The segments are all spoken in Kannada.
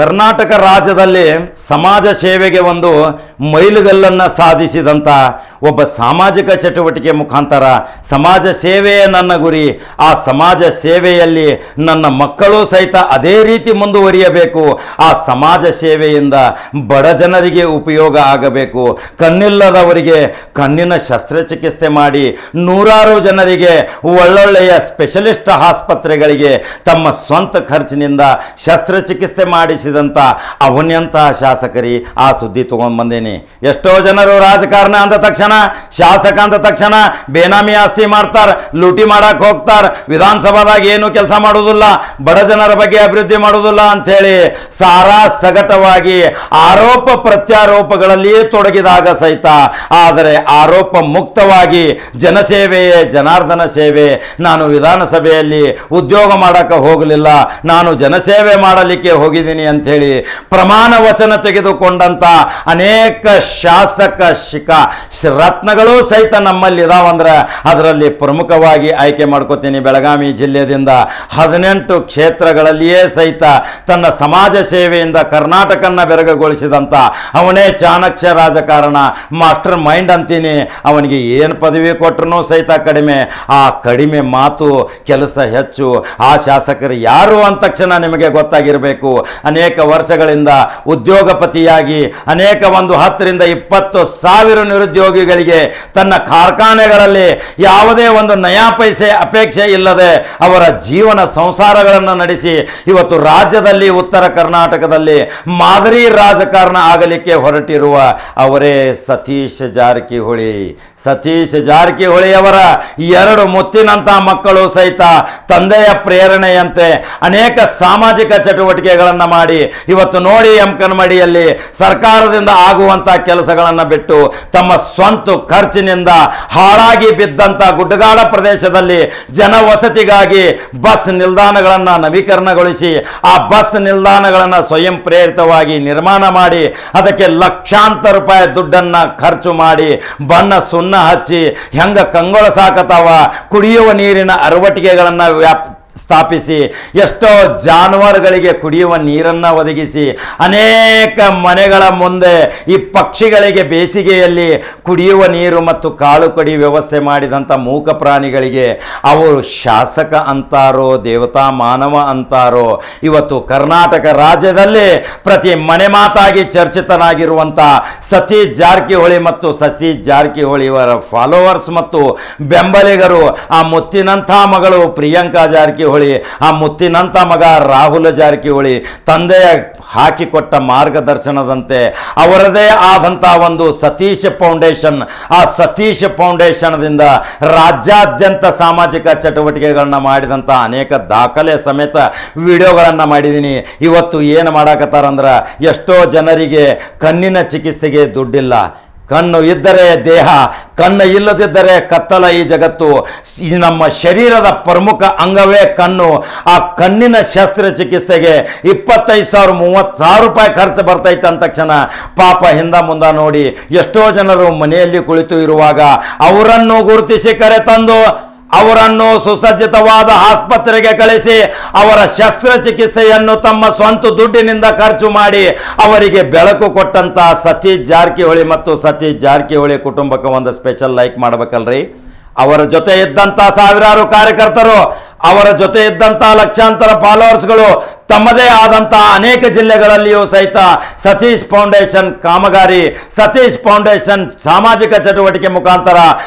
ಕರ್ನಾಟಕ ರಾಜ್ಯದಲ್ಲಿ ಸಮಾಜ ಸೇವೆಗೆ ಒಂದು ಮೈಲುಗಲ್ಲನ್ನು ಸಾಧಿಸಿದಂಥ ಒಬ್ಬ ಸಾಮಾಜಿಕ ಚಟುವಟಿಕೆ ಮುಖಾಂತರ ಸಮಾಜ ಸೇವೆಯೇ ನನ್ನ ಗುರಿ, ಆ ಸಮಾಜ ಸೇವೆಯಲ್ಲಿ ನನ್ನ ಮಕ್ಕಳು ಸಹಿತ ಅದೇ ರೀತಿ ಮುಂದುವರಿಯಬೇಕು, ಆ ಸಮಾಜ ಸೇವೆಯಿಂದ ಬಡ ಜನರಿಗೆ ಉಪಯೋಗ ಆಗಬೇಕು, ಕಣ್ಣಿಲ್ಲದವರಿಗೆ ಕಣ್ಣಿನ ಶಸ್ತ್ರಚಿಕಿತ್ಸೆ ಮಾಡಿ ನೂರಾರು ಜನರಿಗೆ ಒಳ್ಳೊಳ್ಳೆಯ ಸ್ಪೆಷಲಿಸ್ಟ್ ಆಸ್ಪತ್ರೆಗಳಿಗೆ ತಮ್ಮ ಸ್ವಂತ ಖರ್ಚಿನಿಂದ ಶಸ್ತ್ರಚಿಕಿತ್ಸೆ ಮಾಡಿಸಿದಂಥ ಅವನ್ಯಂತಹ ಶಾಸಕರಿ ಆ ಸುದ್ದಿ ತಗೊಂಡು ಬಂದೇನಿ. ಎಷ್ಟೋ ಜನರು ರಾಜಕಾರಣ ಅಂದ ತಕ್ಷಣ, ಶಾಸಕ ಅಂದ ತಕ್ಷಣ ಬೇನಾಮಿ ಆಸ್ತಿ ಮಾಡ್ತಾರೆ, ಲೂಟಿ ಮಾಡಕ್ ಹೋಗ್ತಾರೆ, ವಿಧಾನಸಭಾದಾಗ ಏನು ಕೆಲಸ ಮಾಡೋದಿಲ್ಲ, ಬಡ ಜನರ ಬಗ್ಗೆ ಅಭಿವೃದ್ಧಿ ಮಾಡೋದಿಲ್ಲ ಅಂಥೇಳಿ ಸಾರಾ ಸಗಟವಾಗಿ ಆರೋಪ ಪ್ರತ್ಯಾರೋಪಗಳಲ್ಲಿಯೇ ತೊಡಗಿದಾಗ ಸಹಿತ, ಆದರೆ ಆರೋಪ ಮುಕ್ತವಾಗಿ ಜನಸೇವೆಯೇ ಜನಾರ್ದನ ಸೇವೆ, ನಾನು ವಿಧಾನಸಭೆಯಲ್ಲಿ ಉದ್ಯೋಗ ಮಾಡಕ್ಕೆ ಹೋಗಲಿಲ್ಲ, ನಾನು ಜನಸೇವೆ ಮಾಡಲಿಕ್ಕೆ ಹೋಗಿದ್ದೀನಿ ಅಂಥೇಳಿ ಪ್ರಮಾಣ ವಚನ ತೆಗೆದುಕೊಂಡಂತ ಅನೇಕ ಶಾಸಕ ರತ್ನಗಳು ಸಹಿತ ನಮ್ಮಲ್ಲಿ ಇದಾವಂದ್ರೆ ಅದರಲ್ಲಿ ಪ್ರಮುಖವಾಗಿ ಆಯ್ಕೆ ಮಾಡ್ಕೋತೀನಿ ಬೆಳಗಾವಿ ಜಿಲ್ಲೆಯಿಂದ 18 ಕ್ಷೇತ್ರಗಳಲ್ಲಿಯೇ ಸಹಿತ ತನ್ನ ಸಮಾಜ ಸೇವೆಯಿಂದ ಕರ್ನಾಟಕನ ಬೆರಗುಗೊಳಿಸಿದಂಥ ಅವನೇ ಚಾಣಕ್ಯ ರಾಜಕಾರಣ, ಮಾಸ್ಟರ್ ಮೈಂಡ್ ಅಂತೀನಿ. ಅವನಿಗೆ ಏನು ಪದವಿ ಕೊಟ್ಟರು ಸಹಿತ ಕಡಿಮೆ, ಆ ಕಡಿಮೆ ಮಾತು ಕೆಲಸ ಹೆಚ್ಚು. ಆ ಶಾಸಕರು ಯಾರು ಅಂದ ತಕ್ಷಣ ನಿಮಗೆ ಗೊತ್ತಾಗಿರಬೇಕು. ಅನೇಕ ವರ್ಷಗಳಿಂದ ಉದ್ಯೋಗಪತಿಯಾಗಿ ಅನೇಕ 10 ರಿಂದ 20 ಸಾವಿರ ನಿರುದ್ಯೋಗಿಗಳಿಗೆ ತನ್ನ ಕಾರ್ಖಾನೆಗಳಲ್ಲಿ ಯಾವುದೇ ಒಂದು ನಯಾ ಪೈಸೆ ಅಪೇಕ್ಷೆ ಇಲ್ಲದೆ ಅವರ ಜೀವನ ಸಂಸಾರಗಳನ್ನು ನಡೆಸಿ ಇವತ್ತು ರಾಜ್ಯದಲ್ಲಿ ಉತ್ತರ ಕರ್ನಾಟಕದಲ್ಲಿ ಮಾದರಿ ರಾಜಕಾರಣ ಆಗಲಿಕ್ಕೆ ಹೊರಟಿರುವ ಅವರೇ ಸತೀಶ್ ಜಾರಕಿಹೊಳಿ. ಸತೀಶ್ ಜಾರಕಿಹೊಳಿಯವರ 2 ಮುತ್ತಿನಂಥ ಮಕ್ಕಳು ಸಹಿತ ತಂದೆಯ ಪ್ರೇರಣೆಯಂತೆ ಅನೇಕ ಸಾಮಾಜಿಕ ಚಟುವಟಿಕೆಗಳನ್ನು ಮಾಡಿ ಇವತ್ತು ನೋಡಿ ಎಮ್ಕನಮಡಿಯಲ್ಲಿ ಸರ್ಕಾರದಿಂದ ಆಗುವಂಥ ಕೆಲಸಗಳನ್ನು ಬಿಟ್ಟು ತಮ್ಮ ಸ್ವಂತ ಖರ್ಚಿನಿಂದ ಹಾಳಾಗಿ ಬಿದ್ದಂಥ ಗುಡ್ಡಗಾಡ ಪ್ರದೇಶದಲ್ಲಿ ಜನವಸತಿಗಾಗಿ ಬಸ್ ನಿಲ್ದಾಣಗಳನ್ನು ನವೀಕರಣಗೊಳಿಸಿ ಆ ಬಸ್ ನಿಲ್ದಾಣಗಳನ್ನು ಸ್ವಯಂ ಪ್ರೇರಿತವಾಗಿ ನಿರ್ಮಾಣ ಮಾಡಿ ಅದಕ್ಕೆ ಲಕ್ಷಾಂತರ ರೂಪಾಯಿ ದುಡ್ಡನ್ನು ಖರ್ಚು ಮಾಡಿ ಬಣ್ಣ ಸುಣ್ಣ ಹಚ್ಚಿ ಹೆಂಗ ಕಂಗೊಳ ಸಾಕತಾವ ಕುಡಿಯುವ ನೀರಿನ ಅರವಟಿಕೆಗಳನ್ನು ಸ್ಥಾಪಿಸಿ ಎಷ್ಟೋ ಜಾನುವಾರುಗಳಿಗೆ ಕುಡಿಯುವ ನೀರನ್ನು ಒದಗಿಸಿ ಅನೇಕ ಮನೆಗಳ ಮುಂದೆ ಈ ಪಕ್ಷಿಗಳಿಗೆ ಬೇಸಿಗೆಯಲ್ಲಿ ಕುಡಿಯುವ ನೀರು ಮತ್ತು ಕಾಳು ಕಡಿ ವ್ಯವಸ್ಥೆ ಮಾಡಿದಂಥ ಮೂಕ ಪ್ರಾಣಿಗಳಿಗೆ ಅವರು ಶಾಸಕ ಅಂತಾರೋ ದೇವತಾ ಮಾನವ ಅಂತಾರೋ, ಇವತ್ತು ಕರ್ನಾಟಕ ರಾಜ್ಯದಲ್ಲಿ ಪ್ರತಿ ಮನೆ ಮಾತಾಗಿ ಚರ್ಚಿತನಾಗಿರುವಂಥ ಸತೀಶ್ ಜಾರಕಿಹೊಳಿ ಮತ್ತು ಸತೀಶ್ ಜಾರಕಿಹೊಳಿಯವರ ಫಾಲೋವರ್ಸ್ ಮತ್ತು ಬೆಂಬಲಿಗರು, ಆ ಮುತ್ತಿನಂಥ ಮಗಳು ಪ್ರಿಯಾಂಕಾ ಜಾರಕಿಹೊಳಿ, ಆ ಮುತ್ತಿನಂತ ಮಗ ರಾಹುಲ್ ಜಾರಕಿಹೊಳಿ ತಂದೆಯ ಹಾಕಿಕೊಟ್ಟ ಮಾರ್ಗದರ್ಶನದಂತೆ ಅವರದೇ ಆದಂಥ ಒಂದು ಸತೀಶ್ ಫೌಂಡೇಶನ್, ಆ ಸತೀಶ್ ಫೌಂಡೇಶನ್ದಿಂದ ರಾಜ್ಯಾದ್ಯಂತ ಸಾಮಾಜಿಕ ಚಟುವಟಿಕೆಗಳನ್ನ ಮಾಡಿದಂಥ ಅನೇಕ ದಾಖಲೆ ಸಮೇತ ವಿಡಿಯೋಗಳನ್ನು ಮಾಡಿದ್ದೀನಿ. ಇವತ್ತು ಏನು ಮಾಡಾಕತ್ತಾರಂದ್ರೆ ಎಷ್ಟೋ ಜನರಿಗೆ ಕಣ್ಣಿನ ಚಿಕಿತ್ಸೆಗೆ ದುಡ್ಡಿಲ್ಲ. ಕಣ್ಣು ಇದ್ದರೆ ದೇಹ, ಕಣ್ಣು ಇಲ್ಲದಿದ್ದರೆ ಕತ್ತಲ ಈ ಜಗತ್ತು. ಈ ನಮ್ಮ ಶರೀರದ ಪ್ರಮುಖ ಅಂಗವೇ ಕಣ್ಣು. ಆ ಕಣ್ಣಿನ ಶಸ್ತ್ರಚಿಕಿತ್ಸೆಗೆ 25,000 30,000 ರೂಪಾಯಿ ಖರ್ಚು ಬರ್ತೈತೆ ಅಂದ ತಕ್ಷಣ ಪಾಪ ಹಿಂದ ಮುಂದೆ ನೋಡಿ ಎಷ್ಟೋ ಜನರು ಮನೆಯಲ್ಲಿ ಕುಳಿತು ಇರುವಾಗ ಅವರನ್ನು ಗುರುತಿಸಿ ಕರೆತಂದು ಅವರನ್ನು ಸುಸಜ್ಜಿತವಾದ ಆಸ್ಪತ್ರೆಗೆ ಕಳಿಸಿ ಅವರ ಶಸ್ತ್ರಚಿಕಿತ್ಸೆಯನ್ನು ತಮ್ಮ ಸ್ವಂತ ದುಡ್ಡಿನಿಂದ ಖರ್ಚು ಮಾಡಿ ಅವರಿಗೆ ಬೆಳಕು ಕೊಟ್ಟಂತ ಸತೀಶ್ ಜಾರಕಿಹೊಳಿ ಮತ್ತು ಸತೀಶ್ ಜಾರಕಿಹೊಳಿ ಕುಟುಂಬಕ್ಕೆ ಒಂದು ಸ್ಪೆಷಲ್ ಲೈಕ್ ಮಾಡಬೇಕಲ್ರಿ. ಅವರ ಜೊತೆ ಇದ್ದಂಥ ಸಾವಿರಾರು ಕಾರ್ಯಕರ್ತರು, ಅವರ ಜೊತೆ ಇದ್ದಂಥ ಲಕ್ಷಾಂತರ ಫಾಲೋವರ್ಸ್ಗಳು ತಮ್ಮದೇ ಆದಂಥ ಅನೇಕ ಜಿಲ್ಲೆಗಳಲ್ಲಿಯೂ ಸಹಿತ ಸತೀಶ್ ಫೌಂಡೇಶನ್ ಕಾಮಗಾರಿ, ಸತೀಶ್ ಫೌಂಡೇಶನ್ ಸಾಮಾಜಿಕ ಚಟುವಟಿಕೆ ಮುಖಾಂತರ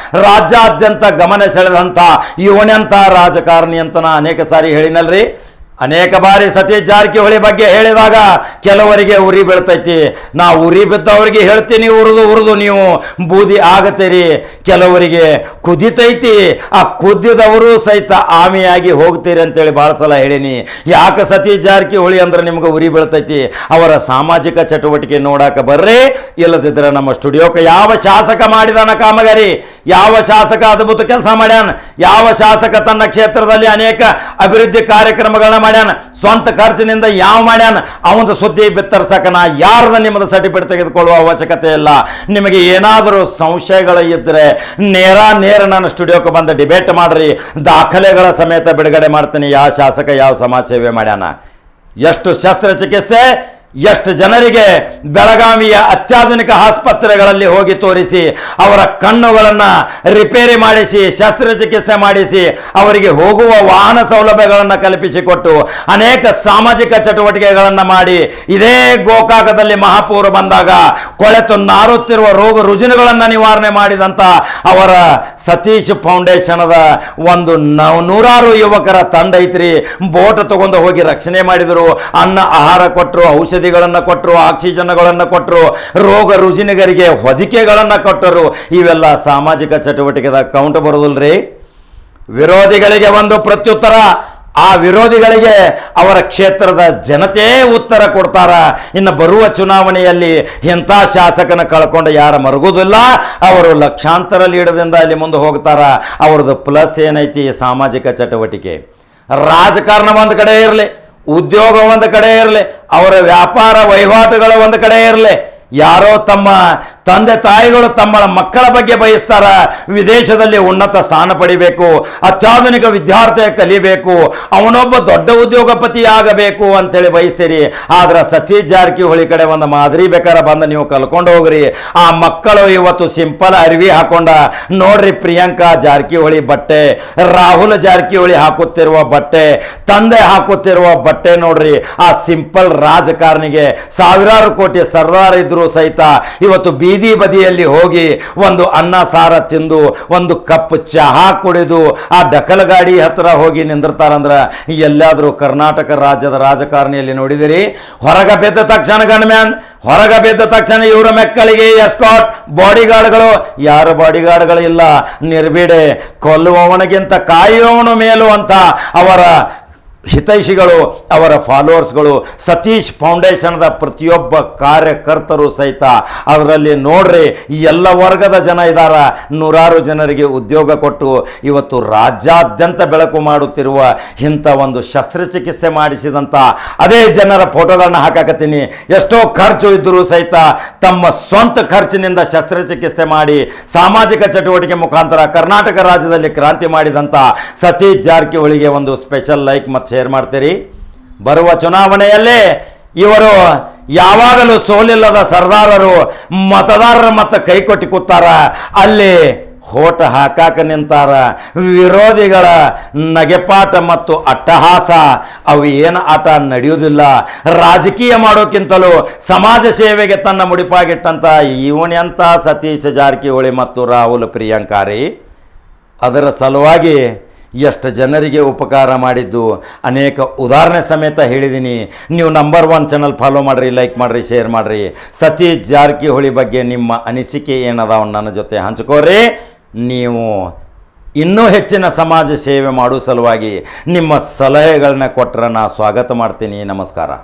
ರಾಜ್ಯಾದ್ಯಂತ ಗಮನ ಸೆಳೆದಂಥ ಇವನಂಥ ರಾಜಕಾರಣಿ ಅಂತ ನಾ ಅನೇಕ ಸಾರಿ ಹೇಳಿನಲ್ರಿ. ಅನೇಕ ಬಾರಿ ಸತೀಶ್ ಜಾರಕಿಹೊಳಿ ಬಗ್ಗೆ ಹೇಳಿದಾಗ ಕೆಲವರಿಗೆ ಉರಿ ಬೀಳ್ತೈತಿ. ನಾ ಉರಿ ಬಿದ್ದವರಿಗೆ ಹೇಳ್ತೀನಿ, ಉರಿದು ನೀವು ಬೂದಿ ಆಗತ್ತೀರಿ. ಕೆಲವರಿಗೆ ಕುದಿತೈತಿ, ಆ ಕುದ್ದಿದವರು ಸಹಿತ ಆಮೆಯಾಗಿ ಹೋಗ್ತೀರಿ ಅಂತೇಳಿ ಭಾಳ ಸಲ ಹೇಳೀನಿ. ಯಾಕೆ ಸತೀಶ್ ಜಾರಕಿಹೊಳಿ ಅಂದ್ರೆ ನಿಮ್ಗೆ ಉರಿ ಬೀಳ್ತೈತಿ? ಅವರ ಸಾಮಾಜಿಕ ಚಟುವಟಿಕೆ ನೋಡಾಕ ಬರ್ರಿ, ಇಲ್ಲದಿದ್ರೆ ನಮ್ಮ ಸ್ಟುಡಿಯೋಕ್ಕೆ ಯಾವ ಶಾಸಕ ಮಾಡಿದಾನ ಕಾಮಗಾರಿ, ಯಾವ ಶಾಸಕ ಅದ್ಭುತ ಕೆಲಸ ಮಾಡ್ಯಾನ, ಯಾವ ಶಾಸಕ ತನ್ನ ಕ್ಷೇತ್ರದಲ್ಲಿ ಅನೇಕ ಅಭಿವೃದ್ಧಿ ಕಾರ್ಯಕ್ರಮಗಳನ್ನ ಮಾಡ್ಯಾನ, ಸ್ವಂತ ಖರ್ಚಿನಿಂದ ಯಾವ ಮಾಡ್ಯಾನ, ಅವನ ಸುದ್ದಿ ಬಿತ್ತರ್ಸಕನ ಯಾರದ ನಿಮ್ಮದು ಸರ್ಟಿಫಿಕೇಟ್ ತೆಗೆದುಕೊಳ್ಳುವ ಅವಶ್ಯಕತೆ ಇಲ್ಲ. ನಿಮಗೆ ಏನಾದರೂ ಸಂಶಯಗಳು ಇದ್ದರೆ ನೇರ ನನ್ನ ಸ್ಟುಡಿಯೋಕ್ಕೆ ಬಂದು ಡಿಬೇಟ್ ಮಾಡ್ರಿ, ದಾಖಲೆಗಳ ಸಮೇತ ಬಿಡುಗಡೆ ಮಾಡ್ತೀನಿ. ಯಾವ ಶಾಸಕ ಯಾವ ಸಮಾಜ ಸೇವೆ ಮಾಡ್ಯಾನ, ಎಷ್ಟು ಶಸ್ತ್ರಚಿಕಿತ್ಸೆ, ಎಷ್ಟು ಜನರಿಗೆ ಬೆಳಗಾವಿಯ ಅತ್ಯಾಧುನಿಕ ಆಸ್ಪತ್ರೆಗಳಲ್ಲಿ ಹೋಗಿ ತೋರಿಸಿ ಅವರ ಕಣ್ಣುಗಳನ್ನು ರಿಪೇರಿ ಮಾಡಿಸಿ ಶಸ್ತ್ರಚಿಕಿತ್ಸೆ ಮಾಡಿಸಿ ಅವರಿಗೆ ಹೋಗುವ ವಾಹನ ಸೌಲಭ್ಯಗಳನ್ನು ಕಲ್ಪಿಸಿಕೊಟ್ಟು ಅನೇಕ ಸಾಮಾಜಿಕ ಚಟುವಟಿಕೆಗಳನ್ನು ಮಾಡಿ ಇದೇ ಗೋಕಾಕದಲ್ಲಿ ಮಹಾಪೂರ ಬಂದಾಗ ಕೊಳೆತು ನಾರುತ್ತಿರುವ ರೋಗ ರುಜಿನಗಳನ್ನು ನಿವಾರಣೆ ಮಾಡಿದಂಥ ಅವರ ಸತೀಶ್ ಫೌಂಡೇಶನದ ಒಂದು ನೂರಾರು ಯುವಕರ ತಂಡ ಐತ್ರಿ. ಬೋಟ್ ತಗೊಂಡು ಹೋಗಿ ರಕ್ಷಣೆ ಮಾಡಿದರು, ಅನ್ನ ಆಹಾರ ಕೊಟ್ಟರು, ಔಷಧಿಗಳನ್ನು ಕೊಟ್ಟರು, ಆಕ್ಸಿಜನ್ಗಳನ್ನು ಕೊಟ್ಟರು, ರೋಗ ರುಜಿನಿಗರಿಗೆ ಹೊದಿಕೆಗಳನ್ನು ಕೊಟ್ಟರು. ಇವೆಲ್ಲ ಸಾಮಾಜಿಕ ಚಟುವಟಿಕೆದ ಕೌಂಟ್ ಬರೋದಿಲ್ರಿ. ವಿರೋಧಿಗಳಿಗೆ ಒಂದು ಪ್ರತ್ಯುತ್ತರ, ಆ ವಿರೋಧಿಗಳಿಗೆ ಅವರ ಕ್ಷೇತ್ರದ ಜನತೆ ಉತ್ತರ ಕೊಡ್ತಾರ. ಇನ್ನು ಬರುವ ಚುನಾವಣೆಯಲ್ಲಿ ಇಂಥ ಶಾಸಕನ ಕಳ್ಕೊಂಡು ಯಾರು ಮರುಗುವುದಿಲ್ಲ. ಅವರು ಲಕ್ಷಾಂತರ ಲೀಡದಿಂದ ಅಲ್ಲಿ ಮುಂದೆ ಹೋಗ್ತಾರ. ಅವ್ರದ್ದು ಪ್ಲಸ್ ಏನೈತಿ, ಸಾಮಾಜಿಕ ಚಟುವಟಿಕೆ. ರಾಜಕಾರಣ ಒಂದು ಕಡೆ ಇರಲಿ, ಉದ್ಯೋಗ ಒಂದು ಕಡೆ ಇರಲಿ, ಅವರ ವ್ಯಾಪಾರ ವಹಿವಾಟುಗಳು ಒಂದು ಕಡೆ ಇರಲಿ. ಯಾರೋ ತಮ್ಮ ತಂದೆ ತಾಯಿಗಳು ತಮ್ಮ ಮಕ್ಕಳ ಬಗ್ಗೆ ಬಯಸ್ತಾರ, ವಿದೇಶದಲ್ಲಿ ಉನ್ನತ ಸ್ಥಾನ ಪಡಿಬೇಕು, ಅತ್ಯಾಧುನಿಕ ವಿದ್ಯಾರ್ಥಿ ಕಲಿಬೇಕು, ಅವನೊಬ್ಬ ದೊಡ್ಡ ಉದ್ಯೋಗಪತಿ ಆಗಬೇಕು ಅಂತೇಳಿ ಬಯಸ್ತೀರಿ. ಆದ್ರೆ ಸತೀಶ್ ಜಾರಕಿಹೊಳಿ ಕಡೆ ಒಂದು ಮಾದರಿ ಬೇಕಾರೆ ಬಂದು ನೀವು ಕಲ್ಕೊಂಡು ಹೋಗ್ರಿ. ಆ ಮಕ್ಕಳು ಇವತ್ತು ಸಿಂಪಲ್ ಅರಿವಿ ಹಾಕೊಂಡ ನೋಡ್ರಿ, ಪ್ರಿಯಾಂಕಾ ಜಾರಕಿಹೊಳಿ ಬಟ್ಟೆ, ರಾಹುಲ್ ಜಾರಕಿಹೊಳಿ ಹಾಕುತ್ತಿರುವ ಬಟ್ಟೆ, ತಂದೆ ಹಾಕುತ್ತಿರುವ ಬಟ್ಟೆ ನೋಡ್ರಿ. ಆ ಸಿಂಪಲ್ ರಾಜಕಾರಣಿಗೆ ಸಾವಿರಾರು ಕೋಟಿ ಸರ್ದಾರ್ ಇದ್ರು ಸಹಿತ ಇವತ್ತು ಬೀದಿ ಬದಿಯಲ್ಲಿ ಹೋಗಿ ಒಂದು ಅನ್ನ ಸಾರ ತಿಂದು ಒಂದು ಕಪ್ ಚಹಾ ಕುಡಿದು ಆ ಡಕಲ್ ಗಾಡಿ ಹತ್ರ ಹೋಗಿ ನಿಂದಿರ್ತಾರಂದ್ರ ಎಲ್ಲಾದರೂ ಕರ್ನಾಟಕ ರಾಜ್ಯದ ರಾಜಕಾರಣಿಯಲ್ಲಿ ನೋಡಿದಿರಿ? ಹೊರಗೆ ಬಿದ್ದ ತಕ್ಷಣ ಗನ್ಮ್ಯಾನ್, ಹೊರಗೆ ಬಿದ್ದ ತಕ್ಷಣ ಇವರ ಮಕ್ಕಳಿಗೆ ಎಸ್ಕಾಟ್ ಬಾಡಿಗಾರ್ಡ್ಗಳು. ಯಾರು ಬಾಡಿಗಾರ್ಡ್ಗಳು ಇಲ್ಲ, ನಿರ್ಬಿಡೆ, ಕೊಲ್ಲುವವನಿಗಿಂತ ಕಾಯುವವನು ಮೇಲು ಅಂತ ಅವರ ಹಿತೈಷಿಗಳು, ಅವರ ಫಾಲೋವರ್ಸ್ಗಳು, ಸತೀಶ್ ಫೌಂಡೇಶನ್ದ ಪ್ರತಿಯೊಬ್ಬ ಕಾರ್ಯಕರ್ತರು ಸಹಿತ ಅದರಲ್ಲಿ ನೋಡ್ರಿ ಎಲ್ಲ ವರ್ಗದ ಜನ ಇದ್ದಾರ. ನೂರಾರು ಜನರಿಗೆ ಉದ್ಯೋಗ ಕೊಟ್ಟು ಇವತ್ತು ರಾಜ್ಯಾದ್ಯಂತ ಬೆಳಕು ಮಾಡುತ್ತಿರುವ ಇಂಥ ಒಂದು ಶಸ್ತ್ರಚಿಕಿತ್ಸೆ ಮಾಡಿಸಿದಂಥ ಅದೇ ಜನರ ಫೋಟೋಗಳನ್ನ ಹಾಕಾಕತ್ತೀನಿ. ಎಷ್ಟೋ ಖರ್ಚು ಇದ್ದರೂ ಸಹಿತ ತಮ್ಮ ಸ್ವಂತ ಖರ್ಚಿನಿಂದ ಶಸ್ತ್ರಚಿಕಿತ್ಸೆ ಮಾಡಿ ಸಾಮಾಜಿಕ ಚಟುವಟಿಕೆ ಮುಖಾಂತರ ಕರ್ನಾಟಕ ರಾಜ್ಯದಲ್ಲಿ ಕ್ರಾಂತಿ ಮಾಡಿದಂಥ ಸತೀಶ್ ಜಾರಕಿಹೊಳಿಗೆ ಒಂದು ಸ್ಪೆಷಲ್ ಲೈಕ್ ಮತ್ತು ಶೇರ್ ಮಾಡ್ತೀರಿ. ಬರುವ ಚುನಾವಣೆಯಲ್ಲಿ ಇವರು ಯಾವಾಗಲೂ ಸೋಲಿಲ್ಲದ ಸರ್ದಾರರು ಮತದಾರರ ಮತ ಕೈ ಕೊಟ್ಟಿ ಕೂತಾರ, ಅಲ್ಲಿ ಹೋಟ ಹಾಕಾಕ ನಿಂತಾರ. ವಿರೋಧಿಗಳ ನಗೆಪಾಟ ಮತ್ತು ಅಟ್ಟಹಾಸ ಅವು ಏನು ಆಟ ನಡೆಯುವುದಿಲ್ಲ. ರಾಜಕೀಯ ಮಾಡೋಕ್ಕಿಂತಲೂ ಸಮಾಜ ಸೇವೆಗೆ ತನ್ನ ಮುಡಿಪಾಗಿಟ್ಟಂಥ ಇವನೆಂಥ ಸತೀಶ್ ಜಾರಕಿಹೊಳಿ ಮತ್ತು ರಾಹುಲ್ ಪ್ರಿಯಾಂಕಾರಿ. ಅದರ ಸಲುವಾಗಿ ಎಷ್ಟು ಜನರಿಗೆ ಉಪಕಾರ ಮಾಡಿದ್ದು ಅನೇಕ ಉದಾಹರಣೆ ಸಮೇತ ಹೇಳಿದ್ದೀನಿ. ನೀವು ನಂಬರ್ 1 ಚಾನಲ್ ಫಾಲೋ ಮಾಡಿರಿ, ಲೈಕ್ ಮಾಡಿರಿ, ಶೇರ್ ಮಾಡಿರಿ. ಸತೀಶ್ ಜಾರಕಿಹೊಳಿ ಬಗ್ಗೆ ನಿಮ್ಮ ಅನಿಸಿಕೆ ಏನದಾವ ನನ್ನ ಜೊತೆ ಹಂಚ್ಕೋರಿ. ನೀವು ಇನ್ನೂ ಹೆಚ್ಚಿನ ಸಮಾಜ ಸೇವೆ ಮಾಡುವ ಸಲುವಾಗಿ ನಿಮ್ಮ ಸಲಹೆಗಳನ್ನ ಕೊಟ್ಟರೆ ನಾನು ಸ್ವಾಗತ ಮಾಡ್ತೀನಿ. ನಮಸ್ಕಾರ.